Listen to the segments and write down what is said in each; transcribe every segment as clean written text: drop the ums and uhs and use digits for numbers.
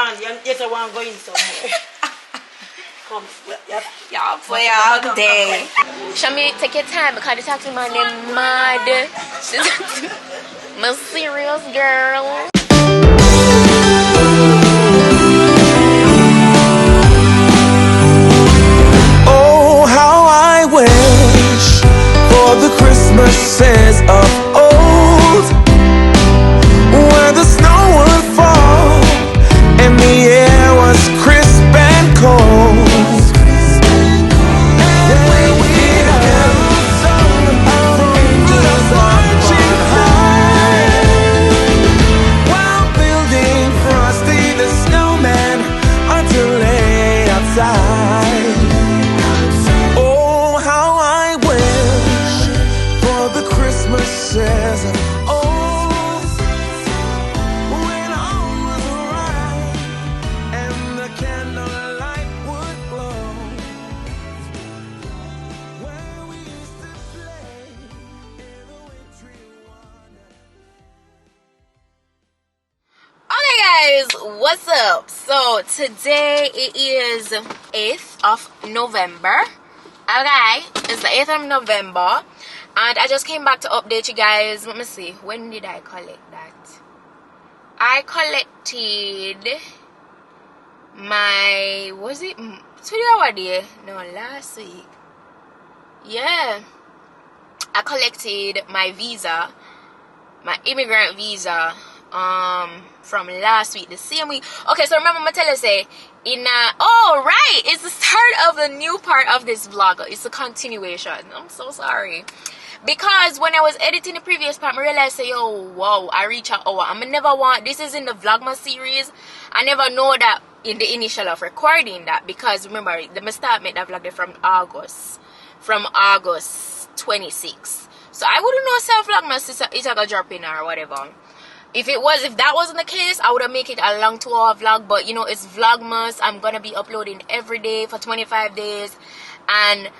Yes, I want to go in somewhere. Come, yeah, for all day. Show me, take your time because this actually my name mad. My serious girl. Oh, how I wish for the Christmases of old, where the snow would fall and the air was crisp and cold. Oh, how I wish for the Christmases of old, when all was right and the candlelight would glow, where we used to play in the wintry wonder. Okay guys, what's up? So today it is 8th of November. Okay, it's the 8th of November and I just came back to update you guys. Let me see, when did I collect that? I collected my, was it today or day? No, last week. Yeah, I collected my visa, my immigrant visa from last week, the same week. Okay, so remember I tell you say oh right, it's the start of a new part of this vlog. It's a continuation. I'm so sorry because when I was editing the previous part I realized say, oh wow, I reach an hour. I never want, this is in the Vlogmas series. I never know that in the initial of recording that, because remember the start made that vlog from August 26th. So I wouldn't know self Vlogmas is a drop in or whatever. If that wasn't the case, I would have made it a long 2-hour vlog. But you know, it's Vlogmas. I'm gonna be uploading every day for 25 days. And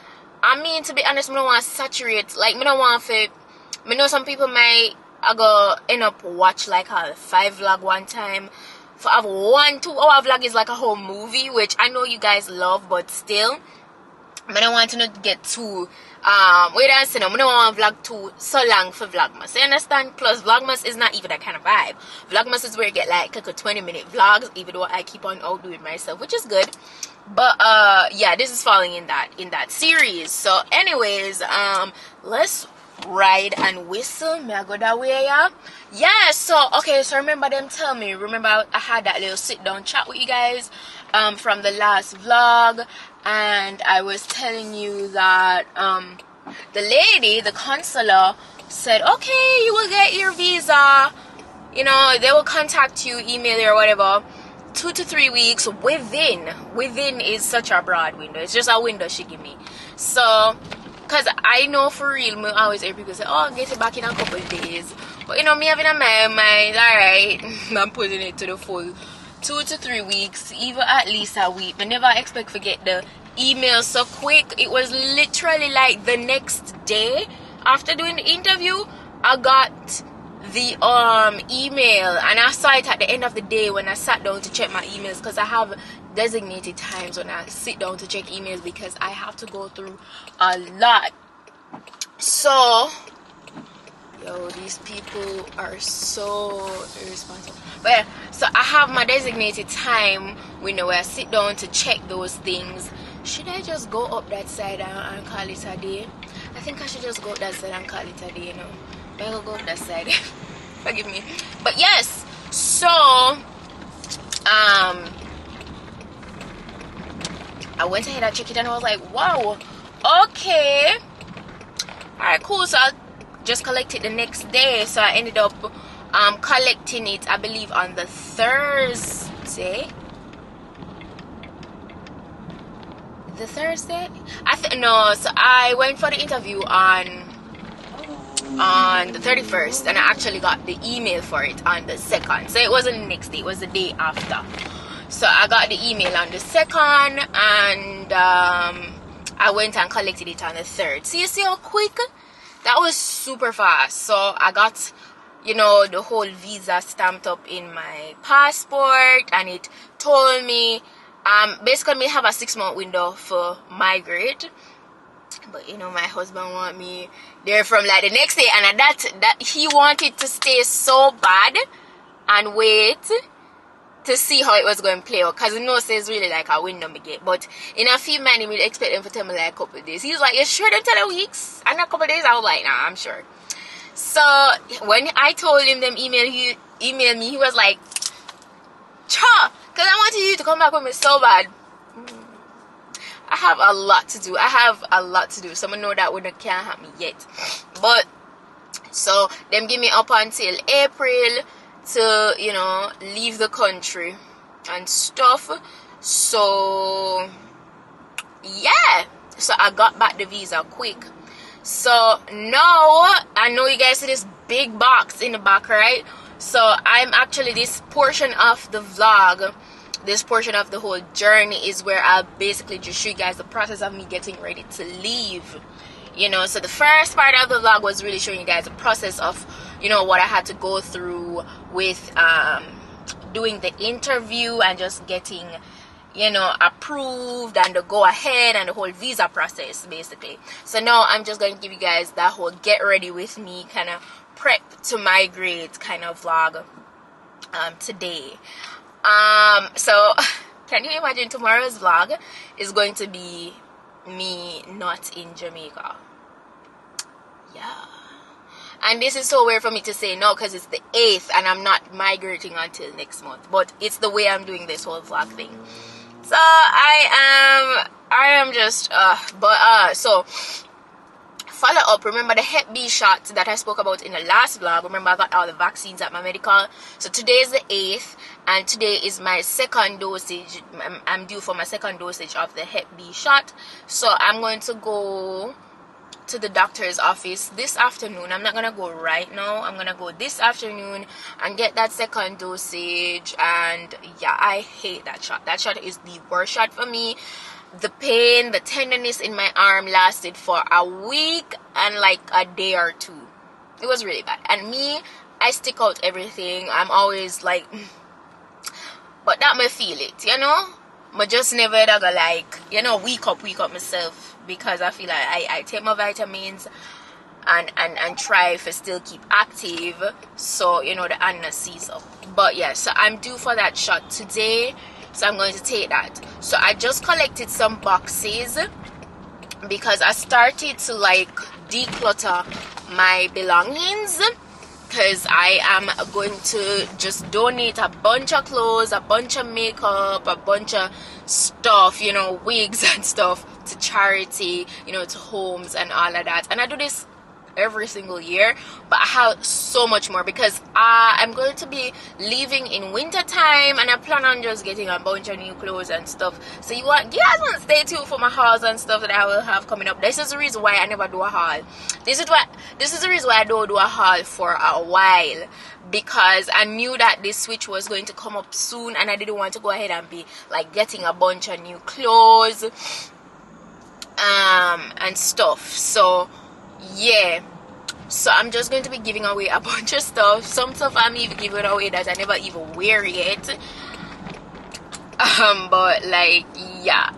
I mean, to be honest, I don't want to saturate. Like, I don't want to. I know some people might end up watch like a 5 vlog one time. For a 1-2 hour vlog is like a whole movie, which I know you guys love, but still, I don't want to not get too. Wait a second, I don't want vlog too so long for Vlogmas. You understand? Plus, Vlogmas is not even that kind of vibe. Vlogmas is where you get like a 20-minute vlogs, even though I keep on outdoing myself, which is good. But yeah, this is falling in that series. So, anyways, let's ride and whistle. May I go that way, yeah? Yeah. So okay. So remember them tell me. Remember I had that little sit down chat with you guys from the last vlog. And I was telling you that the lady, the consular, said, okay, you will get your visa. You know, they will contact you, email you or whatever, 2 to 3 weeks within. Within is such a broad window. It's just a window she give me. So, because I know for real, I always hear people say, oh, I'll get it back in a couple of days. But you know, me having a mind, alright, I'm putting it to the full 2 to 3 weeks, even at least a week. I never expect to get the email so quick. It was literally like the next day after doing the interview, I got the email, and I saw it at the end of the day when I sat down to check my emails, because I have designated times when I sit down to check emails because I have to go through a lot. So yo, these people are so irresponsible. But yeah, so I have my designated time window where I sit down to check those things. Should I just go up that side and call it a day? I think I should just go up that side and call it a day, you know. But I'll go up that side. Forgive me. But yes, so I went ahead and checked it and I was like, wow, okay. Alright, cool. So I just collected the next day. So I ended up collecting it, I believe, on the Thursday. No, so I went for the interview on the 31st, and I actually got the email for it on the 2nd. So it wasn't the next day, it was the day after. So I got the email on the 2nd, and I went and collected it on the 3rd. So you see how quick that was? Super fast. So I got, you know, the whole visa stamped up in my passport, and it told me basically me have a 6-month window for migrate. But you know, my husband want me there from like the next day, and that he wanted to stay so bad and wait to see how it was going to play out, because he knows it's really like a window me get. But in a few months, we expect them to tell me like a couple of days. He was like, you sure them tell a weeks? And a couple of days, I was like, nah, I'm sure. So when I told him them emailed me, he was like, cha, because I wanted you to come back with me so bad. I have a lot to do. Someone know that when they can't have me yet. But so them give me up until April to, you know, leave the country and stuff. So yeah, so I got back the visa quick. So now I know you guys see this big box in the back, right? So I'm actually, this portion of the vlog, this portion of the whole journey is where I'll basically just show you guys the process of me getting ready to leave. You know, so the first part of the vlog was really showing you guys the process of, you know, what I had to go through with doing the interview and just getting, you know, approved and the go ahead and the whole visa process basically. So now I'm just going to give you guys that whole get ready with me kind of prep to migrate kind of vlog today. So can you imagine tomorrow's vlog is going to be me not in Jamaica? Yeah. And this is so weird for me to say no, because it's the 8th and I'm not migrating until next month, but it's the way I'm doing this whole vlog thing. So I am just so follow up. Remember the Hep B shot that I spoke about in the last vlog. Remember I got all the vaccines at my medical. So today is the 8th and today is my second dosage. I'm due for my second dosage of the Hep B shot. So I'm going to go to the doctor's office this afternoon. I'm not gonna go right now. I'm gonna go this afternoon and get that second dosage. And yeah, I hate that shot. That shot is the worst shot for me. The pain, the tenderness in my arm lasted for a week and like a day or two. It was really bad. And me, I stick out everything. I'm always like, but that may feel it, you know. But just never go like, you know, weak up myself, because I feel like I take my vitamins and try to still keep active, so you know the Anna sees up. But yeah, so I'm due for that shot today, so I'm going to take that. So I just collected some boxes because I started to like declutter my belongings, because I am going to just donate a bunch of clothes, a bunch of makeup, a bunch of stuff, you know, wigs and stuff, to charity, you know, to homes and all of that. And I do this every single year, but I have so much more because I'm going to be leaving in winter time, and I plan on just getting a bunch of new clothes and stuff. So you guys want to stay tuned for my hauls and stuff that I will have coming up. This is the reason why I never do a haul. This is the reason why I don't do a haul for a while, because I knew that this switch was going to come up soon, and I didn't want to go ahead and be like getting a bunch of new clothes and stuff. So yeah, so I'm just going to be giving away a bunch of stuff. Some stuff I'm even giving away that I never even wear yet. But like, yeah.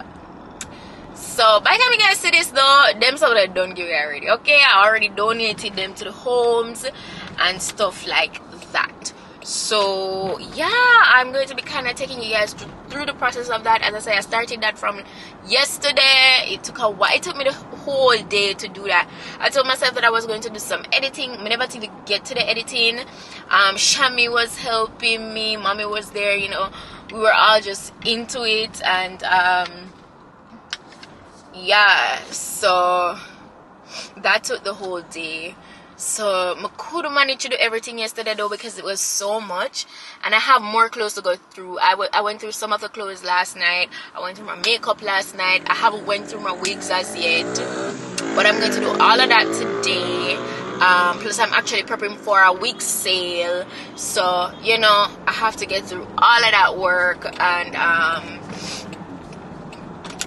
So by the time you guys see this though, them stuff that I don't give away already. Okay, I already donated them to the homes and stuff like that. So yeah, I'm going to be kind of taking you guys through the process of that. As I say, I started that from yesterday. It took a while. It took me the whole day to do that. I told myself that I was going to do some editing. I never to get to the editing. Shami was helping me. Mommy was there. You know, we were all just into it. And yeah, so that took the whole day. So I couldn't manage to do everything yesterday though, because it was so much, and I have more clothes to go through. I went through some of the clothes last night. I went through my makeup last night. I haven't went through my wigs as yet, but I'm going to do all of that today. Plus I'm actually prepping for a wig sale, so you know I have to get through all of that work. And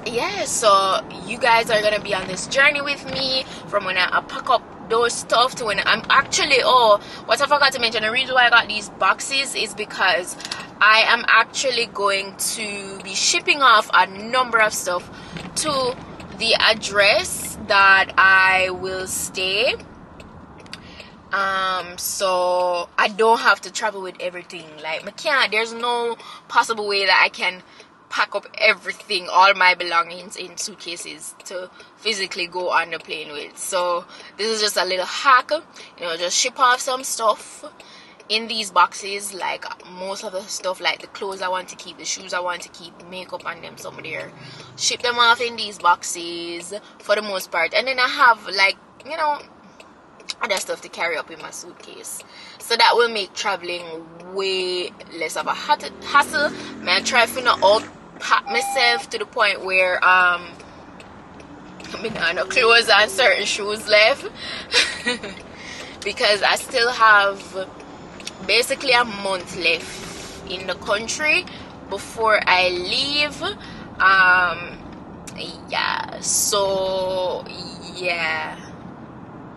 yeah, so you guys are gonna be on this journey with me from when I pack up those stuff to when I'm actually, oh, what I forgot to mention, the reason why I got these boxes is because I am actually going to be shipping off a number of stuff to the address that I will stay. So I don't have to travel with everything. Like, I can't, there's no possible way that I can pack up everything, all my belongings in suitcases to physically go on the plane with. So this is just a little hack, you know, just ship off some stuff in these boxes, like most of the stuff, like the clothes I want to keep, the shoes I want to keep, makeup on them, some of there, ship them off in these boxes for the most part. And then I have, like, you know, other stuff to carry up in my suitcase, so that will make traveling way less of a hassle. May I try to not all pack myself to the point where I mean, I no clothes and certain shoes left because I still have basically a month left in the country before I leave. Yeah, so yeah,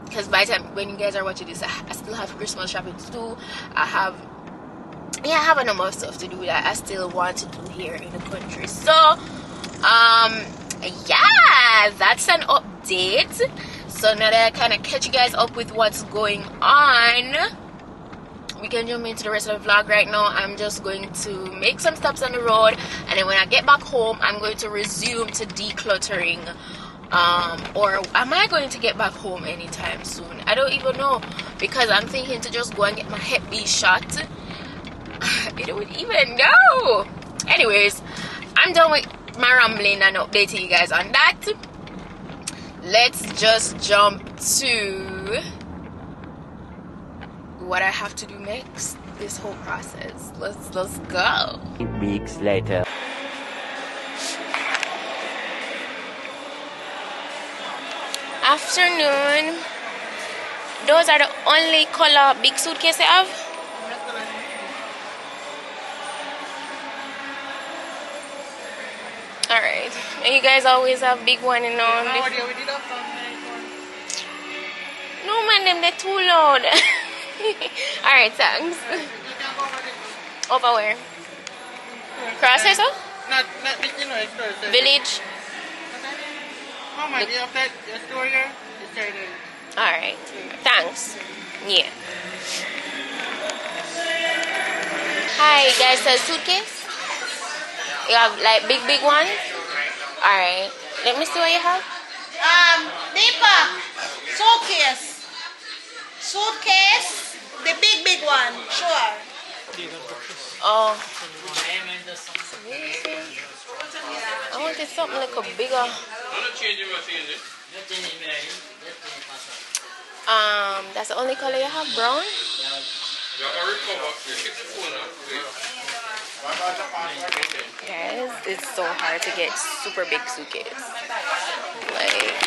because by the time when you guys are watching this, I still have Christmas shopping to do. I have a number of stuff to do that I still want to do here in the country. So yeah, that's an update. So now that I kind of catch you guys up with what's going on, we can jump into the rest of the vlog. Right now I'm just going to make some stops on the road, and then when I get back home I'm going to resume to decluttering. Or am I going to get back home anytime soon? I don't even know, because I'm thinking to just go and get my Hep B shot. I don't even know. Anyways, I'm done with my rambling and updating you guys on that. Let's just jump to what I have to do next, this whole process. Let's go. Weeks later. Afternoon. Those are the only color big suitcase I have. Alright. And you guys always have big one and all. No man, them they're too loud. Alright, thanks. Over where? Cross here, so? Not you know, it's Village. Mama, you have that store here? It's right there. Alright. Thanks. Yeah. Hi, you guys, a suitcase? You have like big one? Alright. Let me see what you have. Deepa, suitcase, the big one, sure. Oh. I wanted something like a bigger. That's the only color you have, brown? Guys, it's so hard to get super big suitcase. Like,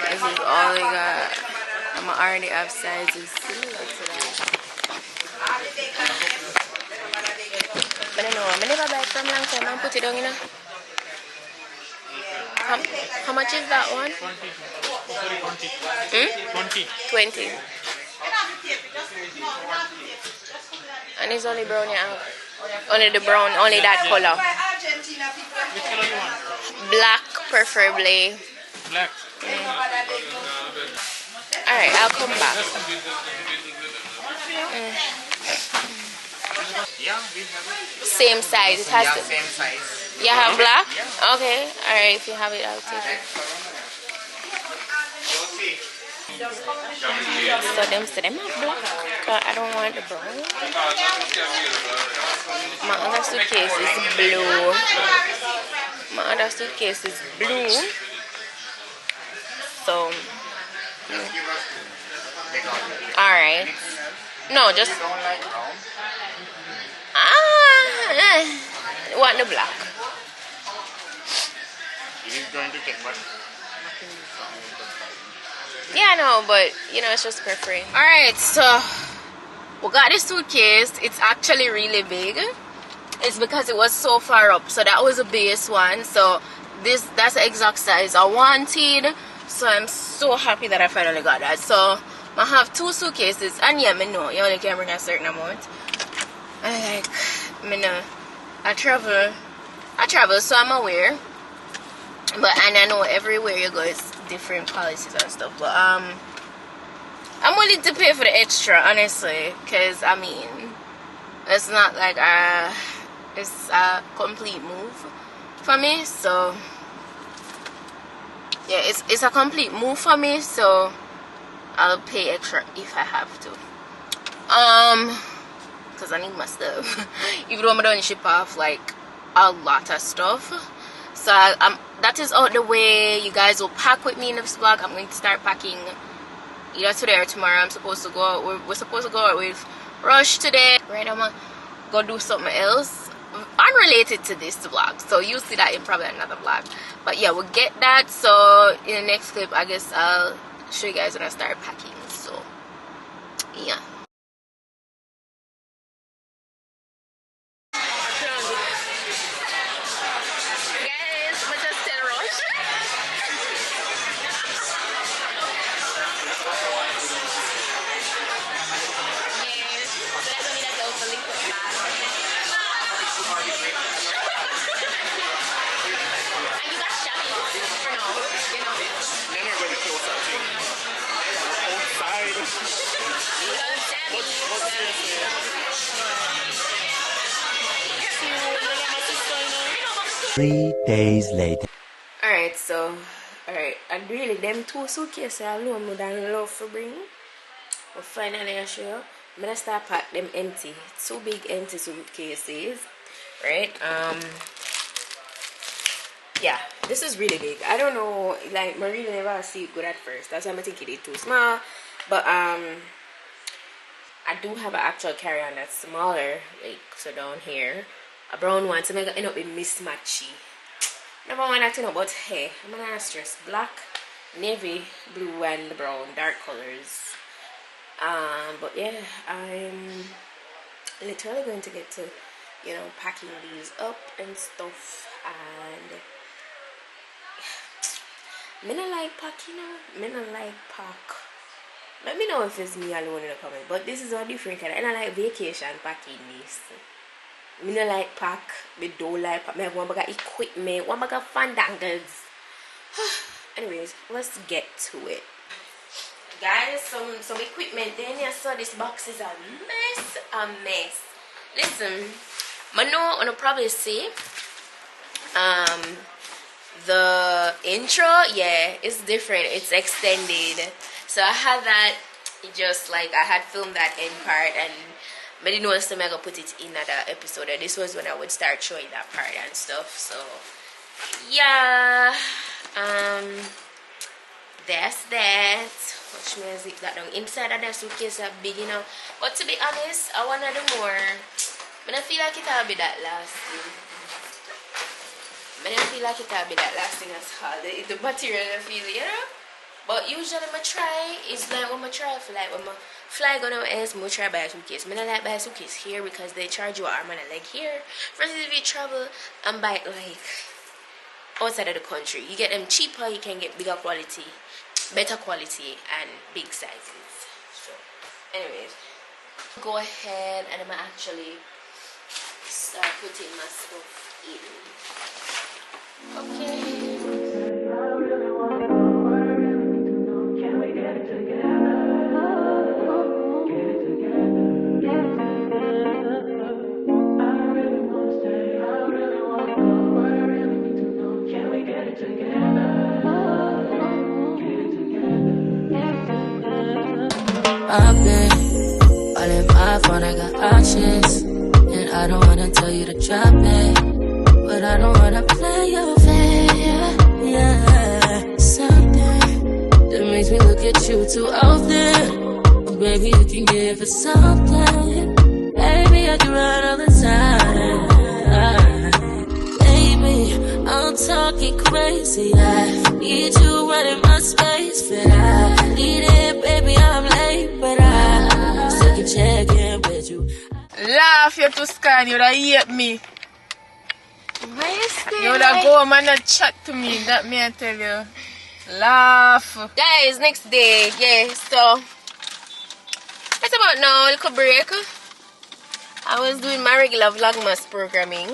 this is all I got. I'm already have sizes similar to that. But I know, I'm never buy from long time and put it down, you know. How much is that one? 20. And it's only brown you have. Only the brown, only that color. Black, preferably. Black. Alright, I'll come back. Yeah, we have it. Same size. It has to. Same size. You have black? Okay. Alright, if you have it, I'll take it. So them have black. I don't want the brown. My other suitcase is blue. My other suitcase is blue. So alright. No, just want the black. It is going to take what? Yeah, I know, but you know, it's just preferring. Alright, so we got this suitcase. It's actually really big. It's because it was so far up. So that was a base one. So that's the exact size I wanted. So I'm so happy that I finally got that. So I have 2 suitcases, and yeah, me know you only can bring a certain amount. I like, me know, I travel, so I'm aware. But and I know everywhere you go is different policies and stuff. But I'm willing to pay for the extra, honestly, because I mean, it's not like it's a complete move for me. So yeah, it's a complete move for me. So I'll pay extra if I have to. Because I need my stuff. Even though I don't ship off like a lot of stuff. So that is out the way. You guys will pack with me in this vlog. I'm going to start packing either today or tomorrow. I'm supposed to go out. We're supposed to go out with Rush today. Right, I'm gonna go do something else unrelated to this vlog. So you'll see that in probably another vlog. But yeah, we'll get that. So in the next clip, I guess I'll show you guys when I start packing. So yeah. Three days later. Alright, so and really them 2 suitcases alone would I love to bring. But finally I show you. I'm gonna start pack them empty. 2 big empty suitcases. Right? Yeah, this is really big. I don't know, like I really never see it good at first. That's why I think it is too small. But I do have an actual carry-on that's smaller, like so down here. A brown one, so I'm gonna end up being mismatchy. Never mind that, you know, but hey, I'm gonna stress black, navy, blue, and brown, dark colors. But yeah, I'm literally going to get to, you know, packing these up and stuff. And me not like pack, you know, me not like pack. Let me know if it's me alone in the comment. But this is a different kind. And I like vacation packing this. Me no like pack. Me don't like pack. Me have one bag of equipment. One bag of fandangles. Anyways, let's get to it. Guys, some equipment then you saw this box is a mess. Listen, I know I'll probably see the intro, yeah, it's different. It's extended. So I had that, just like I had filmed that end part, and I didn't know so I'm gonna put it in another episode. And this was when I would start showing that part and stuff. So yeah, that's that. Watch me zip that down. Inside of that suitcase are big enough. But to be honest, I wanna do more. But I feel like it'll be that lasting. But I feel like it'll be that lasting as hard. The material I feel, you know? But usually I try, it's like when I try for like when I fly go nowhere else, I try buy a suitcase. I don't like buy a suitcase here because they charge you an arm and a leg here. Versus if you travel and buy it like outside of the country, you get them cheaper, you can get bigger quality, better quality, and big sizes. So anyways, go ahead and I'm actually start putting my stuff in. Okay. I've been all in my phone, I got options. And I don't wanna tell you to drop it, but I don't wanna play your fair. Yeah, something that makes me look at you too often. Baby, you can give it something. Baby, I can run all the time. Baby, I'm talking crazy. I need you running my space, but I need it, baby. I'm late, but I still can check in with you. Laugh, you're too scan, you would have hate me. Why is You would have go home and not chat to me, that me I tell you. Laugh. Guys, next day. Yeah, so it's about now, a little break. I was doing my regular Vlogmas programming.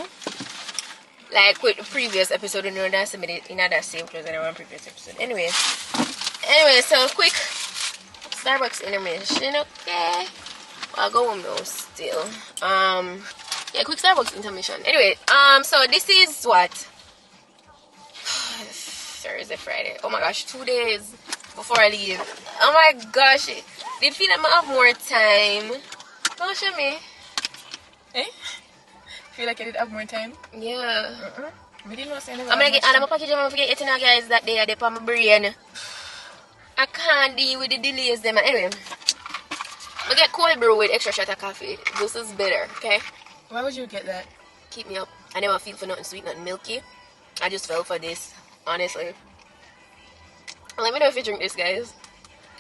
Like with the previous episode, you know, that's in that same clothes than one previous episode. Anyway, so quick Starbucks intermission, okay? I'll go home though still. Yeah, quick Starbucks intermission. Anyway, so this is what? Thursday, Friday. Oh my gosh, 2 days before I leave. Oh my gosh, they feel like I have more time. Don't show me. Eh? Feel like I did have more time? Yeah. We didn't know saying I'm gonna get out of my package. I'm gonna forget it now, guys. That day I did on my brain. I can't deal with the delays them. Anyway, I get cold brew with extra shot of coffee. This is better, okay? Why would you get that? Keep me up. I never feel for nothing sweet, nothing milky. I just fell for this, honestly. Let me know if you drink this, guys.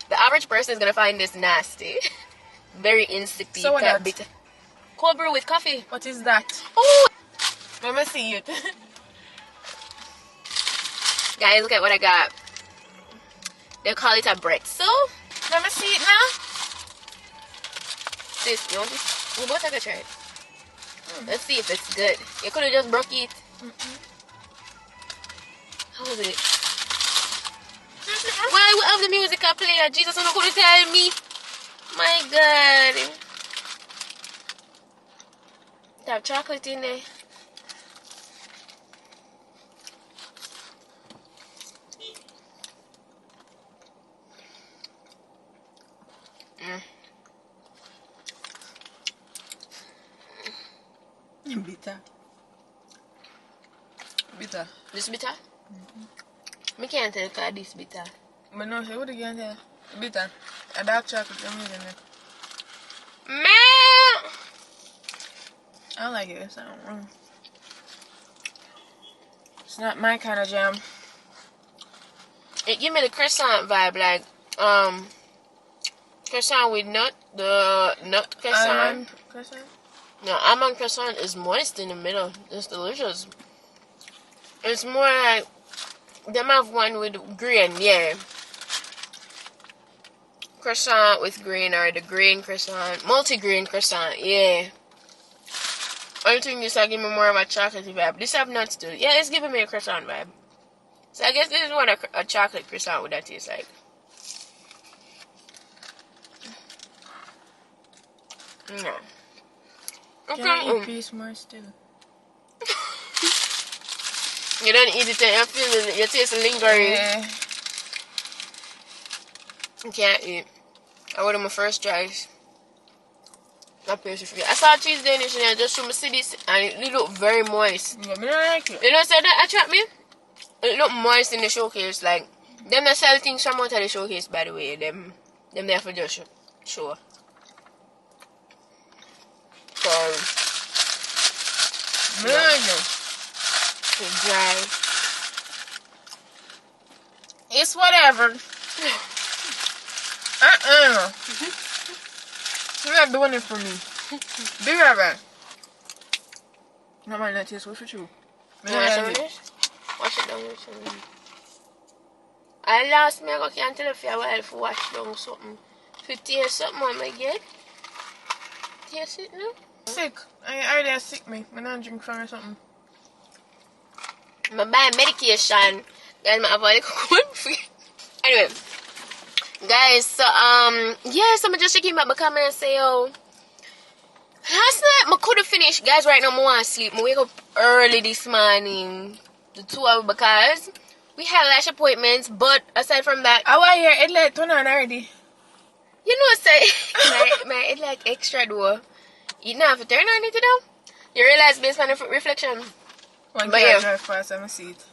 The average person is gonna find this nasty. Very insipid. So what that? Bitter. Cold brew with coffee. What is that? Oh, Let me see it. guys, look at what I got. They call it a pretzel. Let me see it now. This, you want this? We both have to try it. Let's see if it's good. You could have just broke it. How is it? Why we have the music I play? Jesus, you could tell me. My God. They have chocolate in there. Bitter. Bitter. This bitter? Me can't tell because this bitter. But no, say what again here? Bitter. A dark chocolate, I'm using it. Man! I don't like it. It's not, it's not my kind of jam. It give me the croissant vibe, like, croissant with nut, the nut croissant. Almond croissant? No, almond croissant is moist in the middle. It's delicious. It's more like, them have one with green, yeah. Croissant with green, or the green croissant, multi-green croissant, yeah. Only thing is like give me more of a chocolatey vibe. This have nuts too. Yeah, it's giving me a croissant vibe. So I guess this is what a chocolate croissant would that taste like. No. Can I eat piece more still? You don't eat it and you feel your taste lingering. Yeah. You can't eat. I went on my first tries. Not pastry free. I saw cheese Danish and I just showed my cities and it looked very moist. Yeah, me don't like it. You know, so that attract me. It looked moist in the showcase. Like them that sell things from out of the showcase, by the way. Them there for just show. So Me don't like it. it's dry. It's whatever. You're not doing it for me. Be right back. Not my taste. What's with you? Me don't Watch like it. it. Watch it down. I lost me. I can't tell if you have to wash down something. If you taste something, I might get. Taste it now. Sick. I already sick me. I don't drink from or something. I'm buying medication. Guys, I have a cold free. Anyway, guys, so yes, I'm just checking back my camera and say, oh, last night I could have finished. Guys, right now I want to sleep. I wake up early this morning, the 2 hours, because we had lash appointments. But aside from that, I want your headlight turn on already. you know, say my head like extra door. You don't have to turn on it, you know. You realize based on the reflection. One But car yeah. drive fast, I'm see it.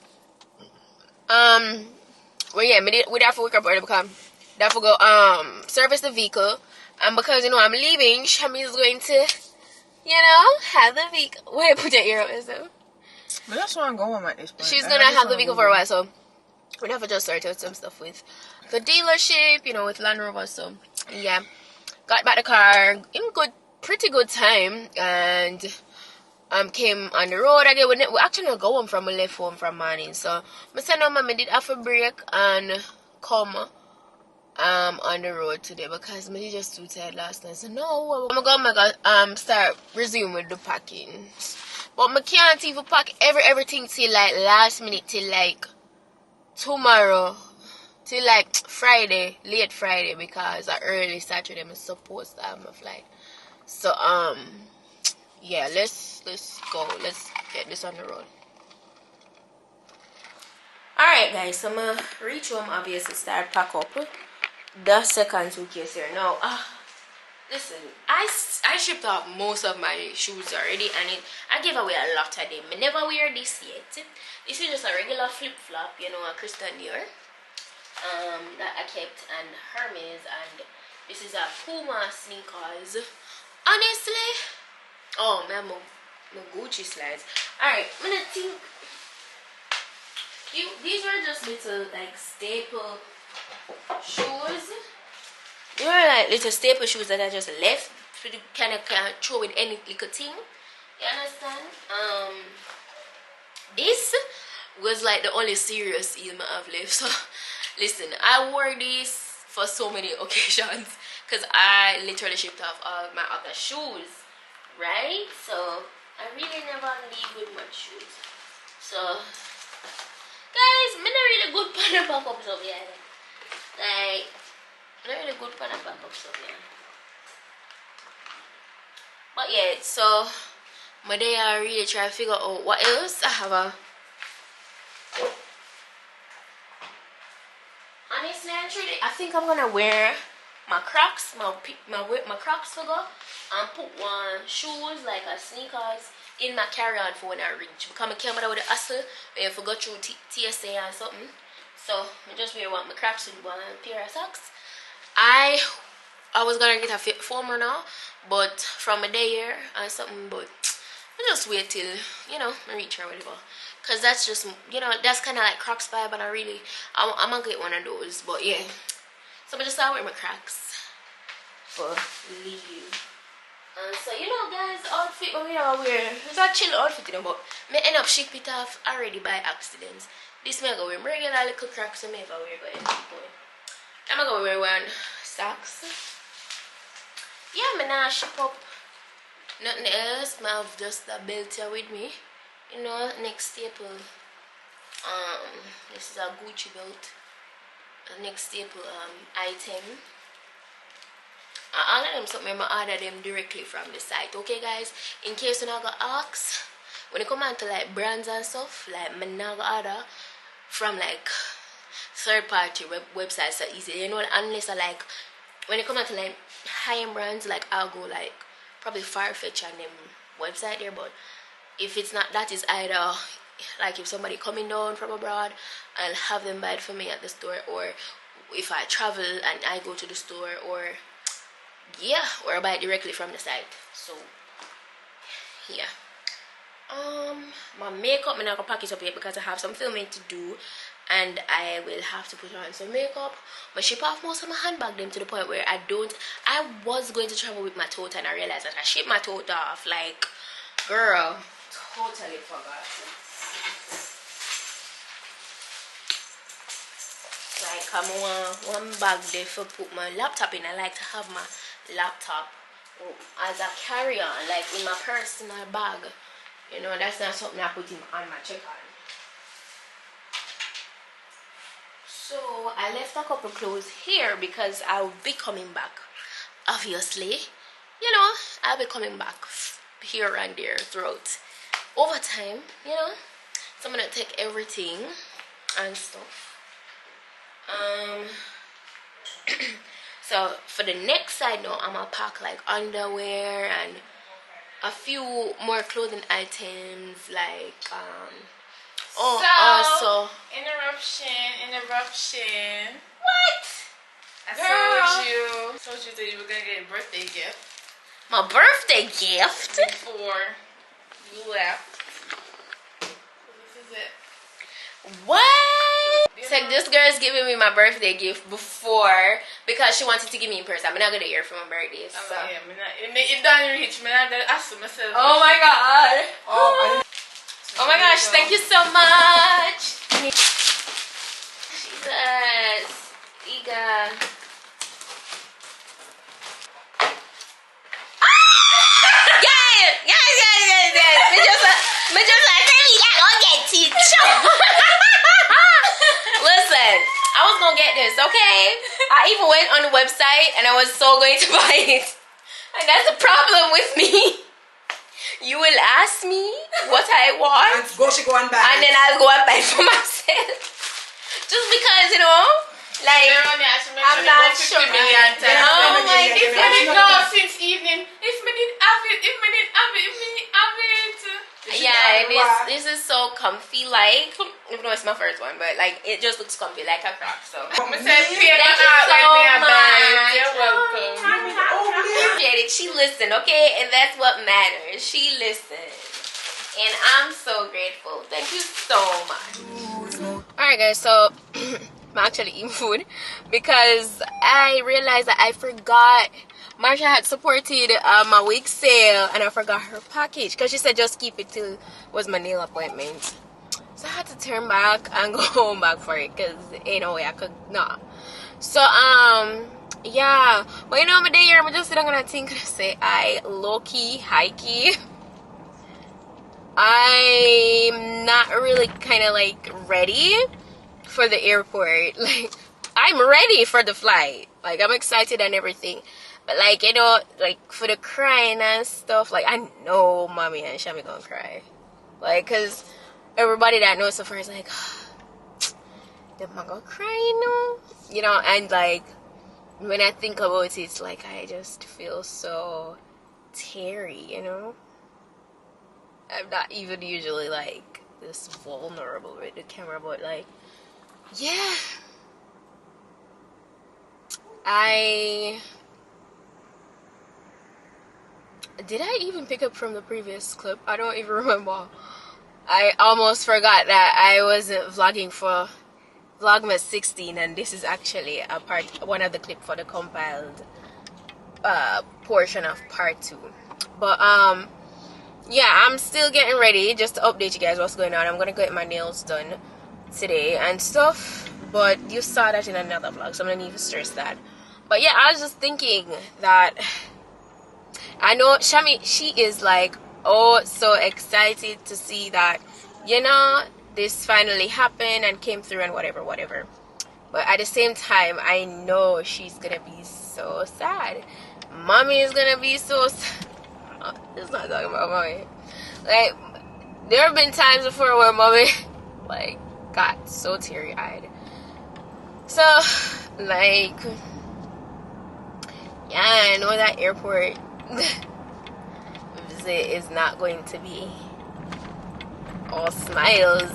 Well, yeah, we'd have to wake up early because we have to go service the vehicle, and because you know I'm leaving, Shami is going to, you know, have the vehicle. Wait, put your ear up and stuff. But that's why I'm going at this point. She's I gonna just have the wanna vehicle go for a there. while, so we'd have to just sort out some stuff with the dealership, you know, with Land Rover. So yeah, got back the car in pretty good time, and came on the road again. We actually not go home from, we left home from morning. So I said no, mama did have a break and come on the road today because me just too tired last night. So no, I'm gonna start resume with the packing. But I can't even pack everything till like last minute, till like tomorrow, till like Friday, late Friday, because early Saturday I'm supposed to have my flight. So yeah, let's go. Let's get this on the road. Alright guys, so I'm gonna reach home, obviously start pack up the second suitcase here. Now listen, I shipped off most of my shoes already, and I gave away a lot of them. I never wear this yet. This is just a regular flip-flop, you know, a Christian Dior that I kept, and Hermes, and this is a Puma sneakers. Honestly, oh man, my Gucci slides. Alright, I'm gonna think these were just little like staple shoes. They were like little staple shoes that I just left to kind of throw with any little thing. You understand? This was like the only serious heel I have left. So listen, I wore this for so many occasions because I literally shipped off all my other shoes, right? So I really never leave with my shoes. So guys, I'm not really good for the backups of here. Like, not really good for the backups of here. But yeah, so my day I really try to figure out what else I have honestly, I think I'm gonna wear my Crocs, my Crocs to go, and put one shoes like a sneakers in my carry-on for when I reach. Because I came out with the hustle, when I go through TSA and something. So I just wear my Crocs with one pair of socks. I was gonna get a former now, but from a day here and something, but I just wait till, you know, I reach or whatever. Cause that's just, you know, that's kind of like Crocs vibe, and I'm gonna get one of those. But yeah, so I just start wearing my Crocs for you. So you know, guys, outfit we are wearing, it's a chill outfit, you know, but me end up ship it off already by accident. This me go wear regular little Crocs, so me ever wear go end up going. I'm gonna wear one socks. Yeah, me nah ship up nothing else. I have just the belt here with me. You know, next staple. This is a Gucci belt. The next staple item. All of them something I order them directly from the site. Okay guys, in case you not go ask, when it come on to like brands and stuff, like I not go order from like third party websites so easy. You know, unless I like when it come on to like high-end brands, like I'll go like probably Farfetch and them website there. But if it's not that, is either like if somebody coming down from abroad, I'll have them buy it for me at the store, or if I travel and I go to the store, or yeah, or I buy it directly from the site. So yeah, my makeup, I'm not gonna pack it up yet because I have some filming to do, and I will have to put on some makeup. But ship off most of my handbag them to the point where I was going to travel with my tote, and I realized that I shipped my tote off. Like, girl, totally forgot. Like, I'm one bag there for put my laptop in. I like to have my laptop as a carry-on, like in my personal bag. You know, that's not something I put in on my check-on. So I left a couple clothes here because I'll be coming back. Obviously, you know, I'll be coming back here and there throughout over time, you know. So I'm gonna take everything and stuff. So for the next side now, I'm gonna pack like underwear and a few more clothing items, like also interruption. what? I told you that you were gonna get a birthday gift My birthday gift? before you left. So this is it. What? This fact, this girl's giving me my birthday gift before because she wanted to give me in person. I'm not gonna hear for my birthday. So. Yeah, it don't reach me. I gotta ask myself. Oh my god. Oh my gosh, thank you so much. Jesus. Iga. Yes. Me just like, tell me that, I'll get teacher. Listen, I was gonna get this, okay? I even went on the website and I was so going to buy it. And that's the problem with me. You will ask me what I want. And go and buy And then I'll go and buy it for myself. Just because, you know, like, I'm not sure. Oh my Yeah. God, since evening. If me didn't have it. Yeah, this is so comfy, like, even though it's my first one, but like, it just looks comfy, like a croc, so. Me say, pay Thank my you heart so when me a buy it. much. You're welcome. Appreciate it. She listened, okay? And that's what matters. She listened. And I'm so grateful. Thank you so much. Alright guys, so I'm actually eating food because I realized that I forgot Marsha had supported my wig sale and I forgot her package because she said just keep it till it was my nail appointment. So I had to turn back and go home back for it because ain't no way I could not. So yeah, but you know my day here I'm just sitting gonna think and say I low-key, high-key, I'm not really kind of like ready for the airport. Like I'm ready for the flight, like I'm excited and everything, but like, you know, like for the crying and stuff, like I know mommy and Shami gonna cry, like, cause everybody that knows so far is like, they're gonna cry, you know, and like when I think about it, like I just feel so teary, you know. I'm not even usually like this vulnerable with the camera, but like, yeah, did I even pick up from the previous clip? I don't even remember. I almost forgot that I wasn't vlogging for Vlogmas 16, and this is actually one of the clip for the compiled portion of part 2. But yeah, I'm still getting ready just to update you guys what's going on. I'm gonna get my nails done today and stuff, but you saw that in another vlog, so I'm gonna need to stress that. But yeah, I was just thinking that I know Shami, she is like, oh, so excited to see that, you know, this finally happened and came through and whatever. But at the same time, I know she's gonna be so sad. Mommy is gonna be so sad. It's not talking about mommy. Like, there have been times before where mommy like got so teary-eyed. So like, yeah, I know that airport visit is not going to be all smiles,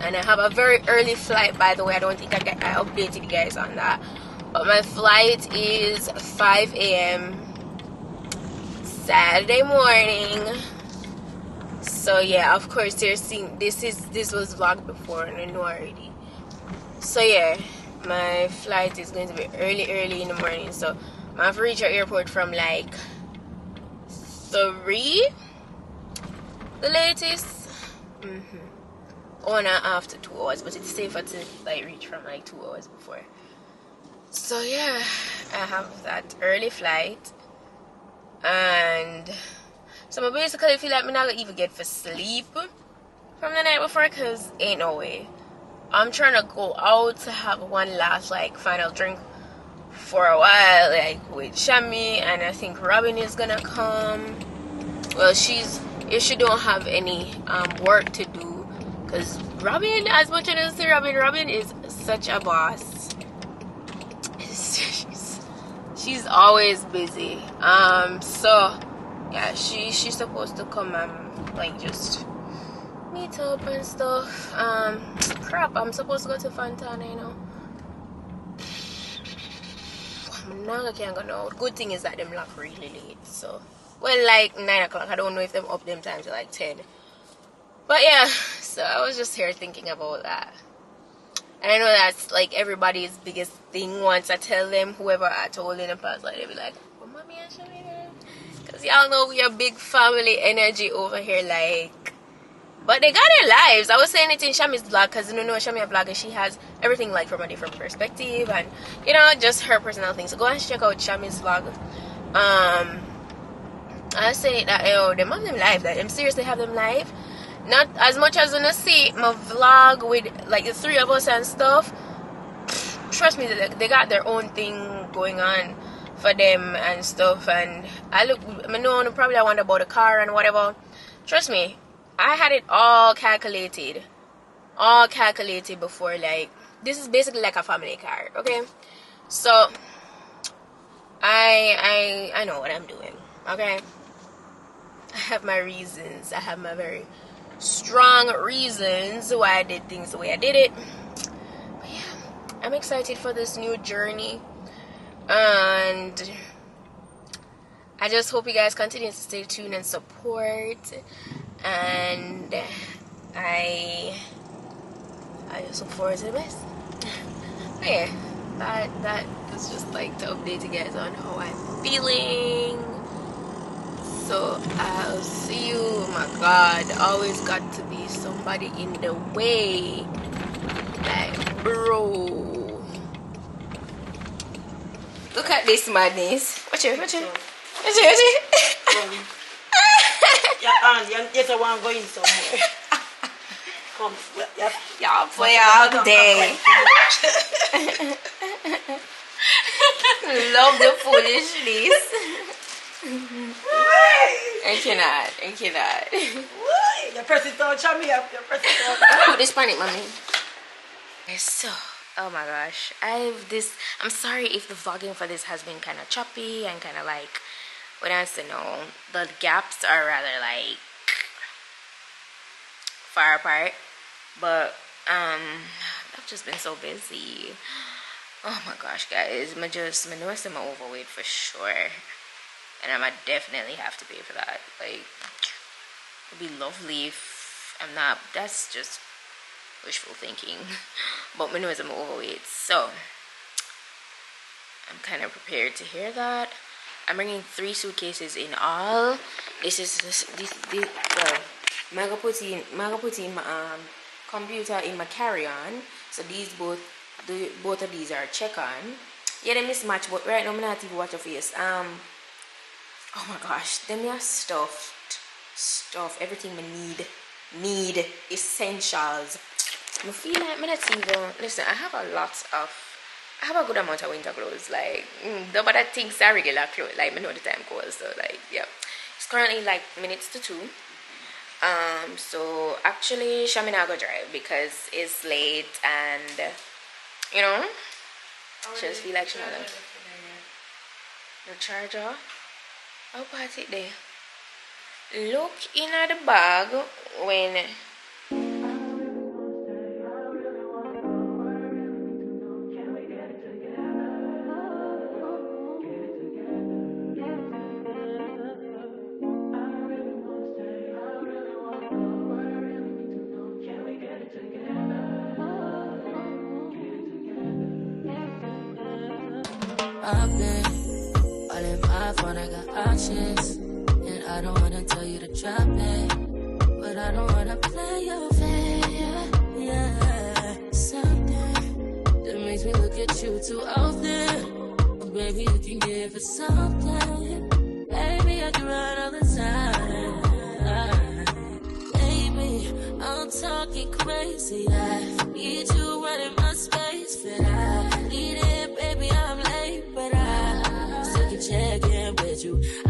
and I have a very early flight, by the way. I don't think I updated you guys on that, but my flight is 5 a.m. Saturday morning. So yeah, of course you're seeing this was vlogged before and I know already. So yeah, my flight is going to be early in the morning, so I have to reach our airport from like 3 the latest. 1.5 to 2 hours, but it's safer to like reach from like 2 hours before. So yeah, I have that early flight, and so I basically feel like I'm not gonna even get for sleep from the night before, because ain't no way. I'm trying to go out to have one last like final drink for a while, like with Shami, and I think Robin is gonna come. Well, if she don't have any work to do, because Robin, as much as I say Robin is such a boss. She's always busy. So yeah, she's supposed to come and like just meet up and stuff. Crap, I'm supposed to go to Fontana, you know. Now I can't go now. Good thing is that them lock really late, so well, like 9 o'clock. I don't know if them up them time to like 10. But yeah, so I was just here thinking about that. And I know that's like everybody's biggest thing once I tell them, whoever I told in the past, like, they be like, oh, mommy, I show you. Because y'all know we are big family energy over here, like. But they got their lives. I was saying it in Shami's vlog, because you know Shami a vlog and she has everything like from a different perspective and, you know, just her personal things. So go and check out Shami's vlog. I say that, yo, them have them live. Like, them seriously have them live. Not as much as when I see my vlog with like the three of us and stuff. Trust me, they got their own thing going on for them and stuff. And I know probably I wonder about the car and whatever. Trust me, I had it all calculated before. Like, this is basically like a family car, okay? So I know what I'm doing, okay? I have my reasons. I have my very strong reasons why I did things the way I did it. But yeah, I'm excited for this new journey, and I just hope you guys continue to stay tuned and support. And I just look forward to the best. But yeah, that was just like to update you guys on how I'm feeling. So I'll see you. Oh my God, always got to be somebody in the way. Like, bro. Look at this madness. Watch it. Yes, I want to go in somewhere. Come, yeah. Y'all play all day. Love the foolishness. I cannot. You press it down, chummy up. You press it down. Put this panic, mommy. So, oh my gosh, I'm sorry if the vlogging for this has been kind of choppy and kind of like, what else to know, the gaps are rather like far apart, but I've just been so busy. Oh my gosh, guys, my nose am overweight for sure. And I might definitely have to pay for that. Like, it'd be lovely if I'm not. That's just wishful thinking. But my nose, I'm overweight. So, I'm kind of prepared to hear that. I'm bringing 3 suitcases in all. This is, well, I'm gonna put in my computer in my carry-on. So, both of these are check-on. Yeah, they mismatch, but right now, I'm not even watch your face. Oh my gosh, them are stuff, everything I need, essentials. I feel like I'm not even, listen, I have a good amount of winter clothes, like, but I think it's a regular clothes, like, I know the time goes, so, like, yeah. It's currently, like, minutes to 2. So, actually, Shami not go drive, because it's late, and, you know, she just feel like she not the charger. How about it there? Look in at the bag when I've been all in my phone, I got options. And I don't wanna tell you to drop it, but I don't wanna play your fair. Yeah, something that makes me look at you too often. Oh, baby, you can give it something. Baby, I can run all the time. Baby, I'm talking crazy. I need you running my space, but I need it, baby. I'm late, but I still can check in with you. I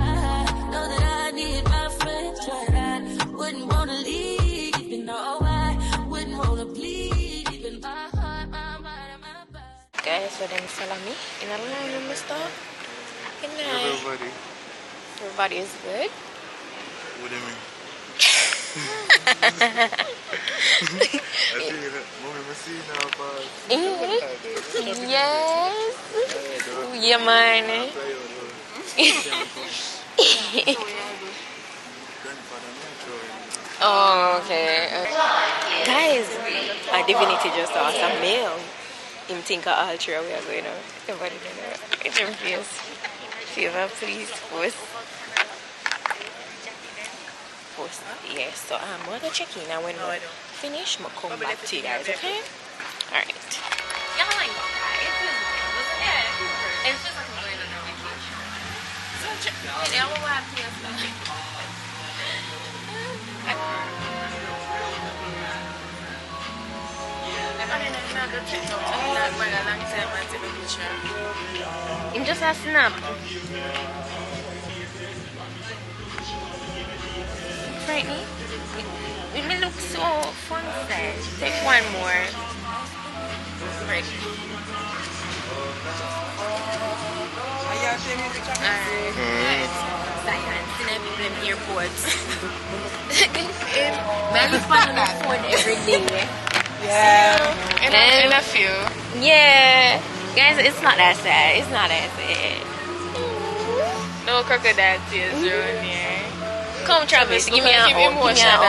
know that I need my friends, but I wouldn't wanna leave. You know, I wouldn't wanna bleed. Even my heart, my mind, and my body. guys, so them follow me in a line on the store. Good night. Everybody. Everybody is good. What do you mean? I think that mommy must see now, but Yes. Yeah, man. Oh, okay. Guys, a divinity just saw some mail. Him think of all three we are going out. Everybody know. It's your face. Favor, please post. Post. Yes, so we're gonna check in and when we finish, we'll come back to you guys, okay? Alright. Yeah, I like that. It's just like I'm going on a vacation. So check out. Yeah, we'll have to him just a snap. Frightening. It may look so fun set. Take one more. Right. Alright. Science in them airports. Man, he's on the phone every day. Yeah. And a few. Yeah. Guys, it's not that sad. It's not that sad. No crocodile tears around here. Come, Travis, give me a hug. emotional.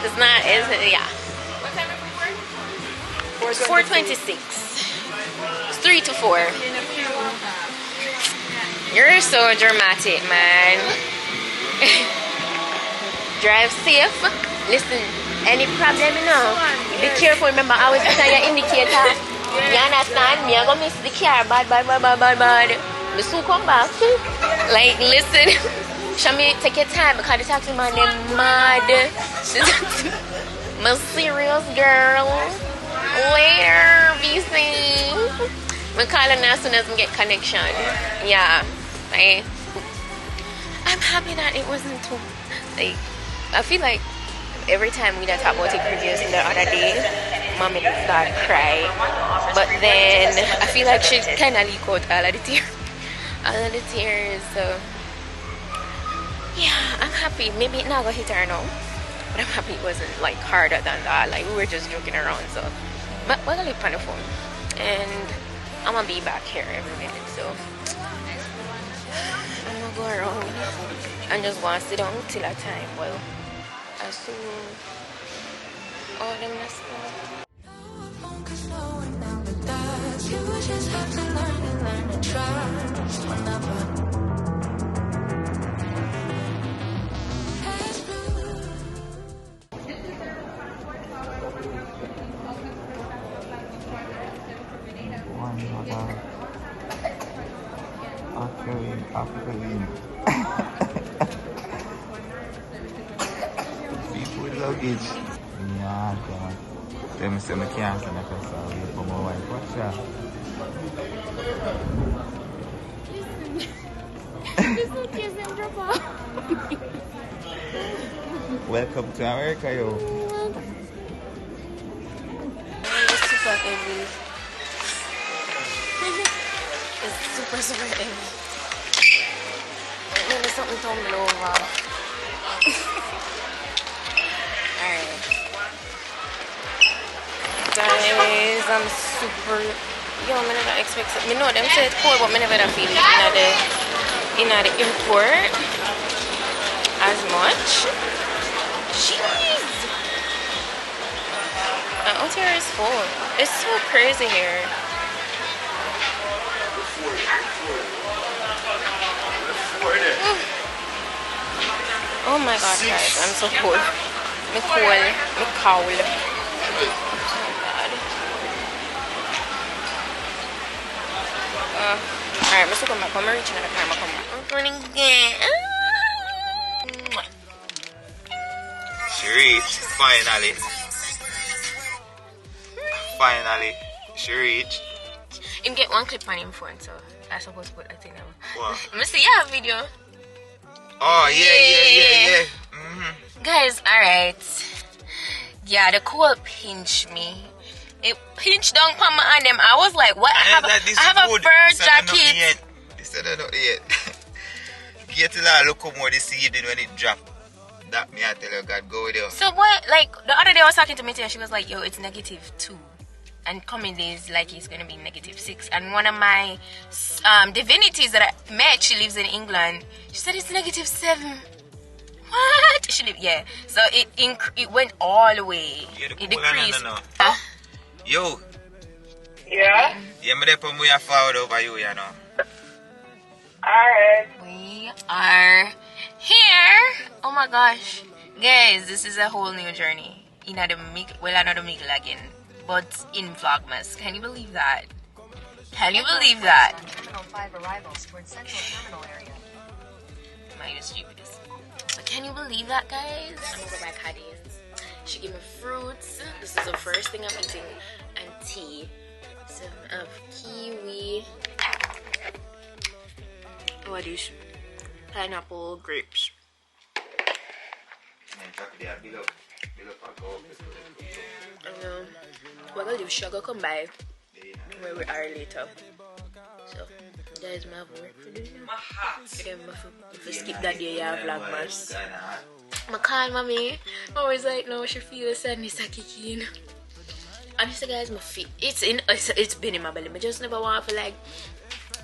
It's not, yeah. What time is it? 4:26. It's 3 to 4. You're so dramatic, man. Drive safe. Listen, any problem, you know, be careful. Remember, always put on your indicator. You understand? Me, I'm gonna miss the car. Bad. Me soon come back. Like, listen. Show me, take your time because the taxi man, they mad. I'm a serious girl. Later, be seen. I'm calling as soon as we get connection. Yeah. I'm happy that it wasn't too, like, I feel like every time we talk about it previously the other day, mommy start crying. But then I feel like she kind of leak out all of the tears. So yeah, I'm happy. Maybe it not gonna hit her now, but I'm happy it wasn't like harder than that. Like we were just joking around. So, but we're gonna leave on the phone, and I'm gonna be back here every minute. So I'm gonna go around and just want to sit down till a time. Well, as soon all them mess up. You just have to learn to trust whenever. People with luggage. Yeah, God. Them say I can't send a person for my wife. Watch out. Welcome to America, yo. It's super heavy. It's super heavy. Maybe something tumbled over. Alright. Guys, I'm super. Yo, I never expect it. You know, them say it's cold, but I never feel it in the airport as much. Jeez. Out here is full. It's so crazy here. Oh my god, guys, I'm so cold. Me cold. Alright, let's come back. I'm reaching out the car. I'm coming again. She reached, finally. Finally, she reached. Him get one clip on him phone, so I supposed to put that thing now. What? Let me see your video. Oh, yeah. Guys, alright. Yeah, the cold pinched me. It pinched down on my arm. I was like, what? I have a fur jacket. This is not yet. Get to that look more this evening when it dropped. That me I tell you, God, go with you. So what, like, the other day I was talking to Miti and she was like, yo, it's -2. and coming days like it's gonna be -6. And one of my divinities that I met, she lives in England. She said it's -7. What? Yeah. So it went all the way. It decreased. Yo. Yeah? Yeah, me dey put me forward over you, you know. Alright. We are here. Oh my gosh, guys, this is a whole new journey. Not the MAKIAGE, but in Vlogmas. Can you believe that? Can you believe that? Terminal 5 arrivals toward Central Terminal area. My stupidest. But can you believe that, guys? I'm over by Caddy's. She gave me fruits. This is the first thing I'm eating, and tea. Some of kiwi. What are these? Pineapple, grapes. We're gonna do sugar come by where we are later. So guys, my work for doing if you skip that day, you have Vlogmas. I call mommy. Always like, no, she feels sadness a kicking. Honestly, guys, my feet, it's been in my belly. I just never want to like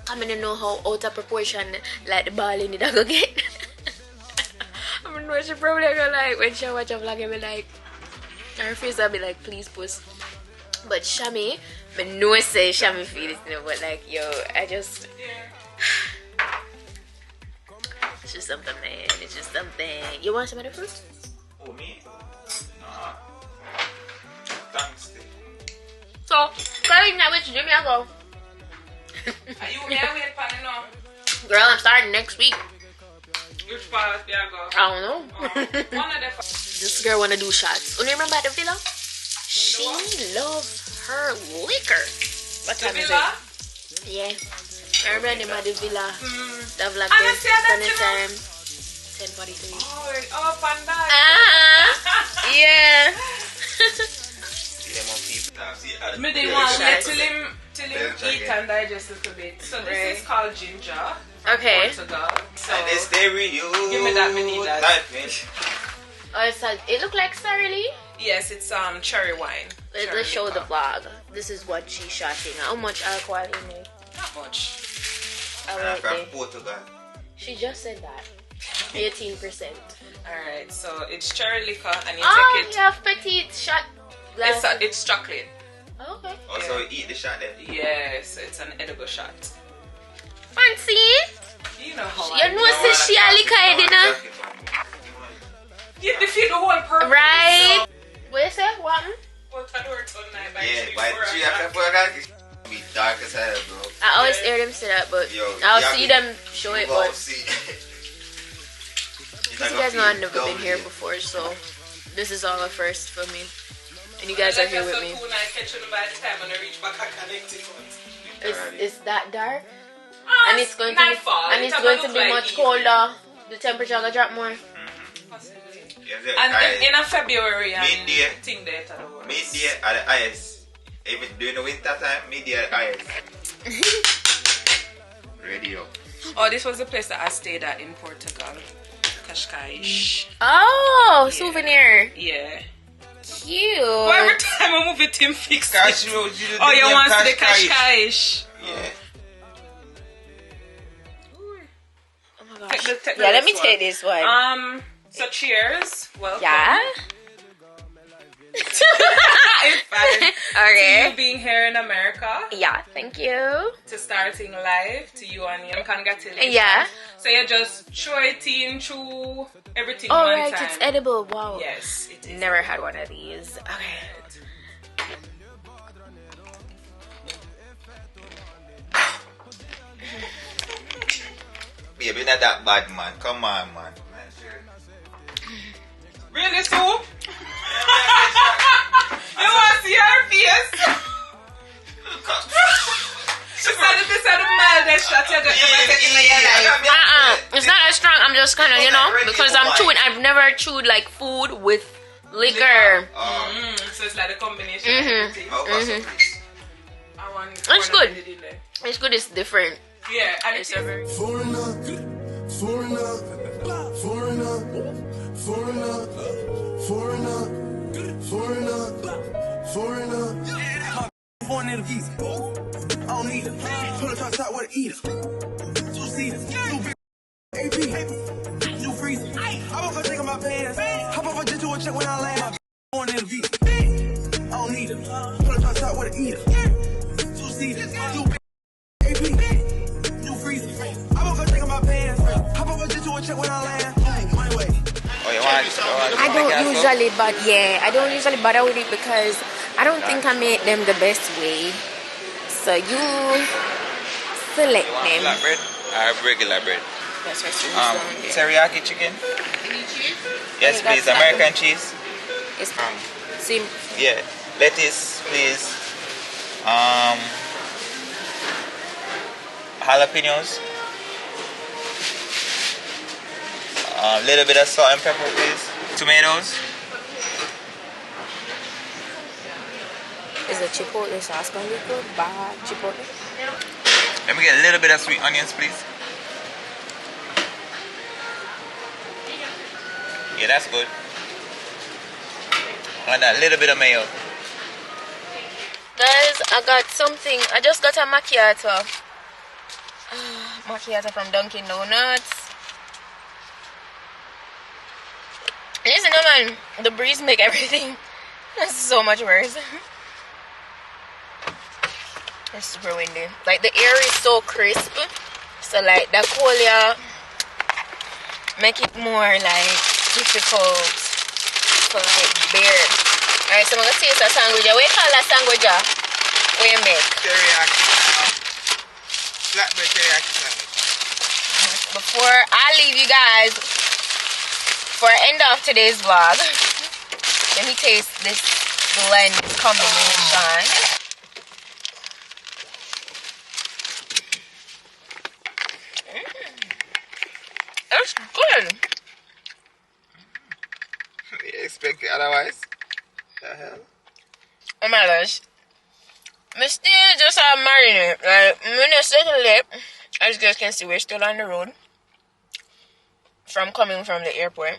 come in and know how out of proportion like the ball in it I go get. I don't know, she probably gonna like when she watch a vlog and be like, her face will be like, please puss. But Shami, I know say Shami feel it, you know, but like, yo, I just it's just something, man. It's just something. You want some of the fruit? Oh, me? Nah. Thanks. So, Chloe, now which gym you go? Are you here with Panny now? Girl, I'm starting next week. Which part do you go? I don't know. One of the This girl wanna do shots. You remember at the villa? She loves her liquor. What time is villa? it? Yeah. I remember them at the villa. The vlog I there. see that, Funny you know. time. 10:43. Oh, Panda. Yeah. Me didn't want to wait till him eat and digest a little bit. So this is called ginger. Okay. Portugal. So And it's stereo. give me that, me need that. Oh, it look like Sarili. Yes, it's cherry wine. Let's show the vlog. This is what she's shotting. How much alcohol in it? Not much. From Portugal. She just said that. 18%. Alright, so it's cherry liquor and you Oh, take it. you have petite shot glass. It's chocolate. Okay. Also, eat the shot then. Yes, it's an edible shot. Fancy? You know how You know, say she a liquor, dinner. You defeat the whole purpose. Right? What you say? What? Yeah, by 3 o'clock, be dark as hell, bro. I always hear them say that, but Yo, I'll yeah, see them show it. You won't But see. you guys know I've never been here before, so this is all a first for me. And you guys are here with me. It's that dark, and it's going to be, and it's going to be much colder. The temperature will drop more. And in a February, and Midday. thing there to the world. Midday at the ice. Even during the winter time, midday at the ice. Radio. Oh, this was the place that I stayed at in Portugal. Cascais. Oh, Yeah. souvenir. Yeah. Cute. But every time I move it, him fix Cash it. road, Oh, you want the Cascais? Yeah. Oh my gosh. Take the Yeah, let me next take this one. So cheers. Welcome. Yeah. It's fine. Okay. To you being here in America, Yeah, thank you. to starting live, to you and your congratulations. Yeah. So you just throw it in through everything Oh, one right, time. it's edible. Wow. Yes, it is. Never had one of these. Okay. Baby, not that bad, man. Come on, man. Really, Sue? You want to see her face? She said if this is the mildest shot you're going to ever take in your life. It's not as strong. I'm just kind of, you know, because I'm chewing. I've never chewed like food with liquor. So it's like a combination of everything. I want It's one good. of it in there. It's good. It's different. Yeah, and It's it's a very. Foreigner, foreigner, foreigner, foreigner, foreigner, foreigner, foreigner. for a nigga visa. I don't need it. Pull it outside with an eater. 2 seaters, new big AP, new freezer. I won't go take my pants. Hop off a jet to a check when I land. For a nigga visa. I don't need it. Pull it outside with an eater. 2 seaters, new big AP, new freezer. I won't go take my pants. Hop off a jet to a check when I land. My way. Oh, you want I don't usually, but yeah, I don't usually bother with it because I don't think I make them the best way. So you select You want them. flatbread or regular bread? That's what's down there. Teriyaki chicken? Any cheese? Yes, you got please. flatbread? American cheese? It's sim. Yeah. Lettuce, please. Jalapenos. A little bit of salt and pepper, please. Tomatoes. Is the chipotle sauce gonna be good? Bad chipotle. Let me get a little bit of sweet onions, please. Yeah, that's good. And a little bit of mayo. Guys, I got something. I just got a macchiato. Macchiato from Dunkin' Donuts. Listen, man, the breeze make everything so much worse. It's super windy. Like the air is so crisp, so like the cold make it more like difficult to like bear. Alright, so I'm gonna taste a sandwich. What you call that sandwich? What you make? Teriyaki. Flatbread teriyaki sandwich. Before I leave you guys for end of today's vlog, let me taste this blend combination. It's good. You expect it otherwise? The hell? Oh my gosh. I still just have marinade. Like, when I set a lip, as you guys can see, we're still on the road. From coming from the airport.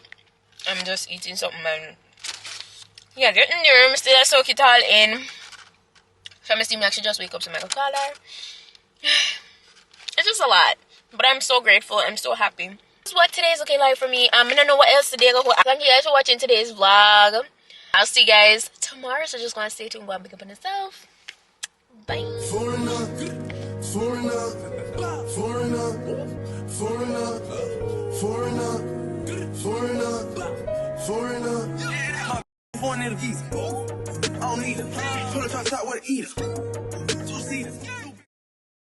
I'm just eating something and yeah, getting there. I'm still soak it all in. So I'm still actually just wake up to my color. It's just a lot. But I'm so grateful. I'm so happy. This is what today's looking like for me. I don't know what else today go. Thank you guys for watching today's vlog. I'll see you guys tomorrow. So just gonna stay tuned. Go and pick up on yourself. Bye. Foreigner, foreigner, foreigner, foreigner, foreigner, foreigner, foreigner. For a nigga visa. I don't need it. Pull it outside with an eater.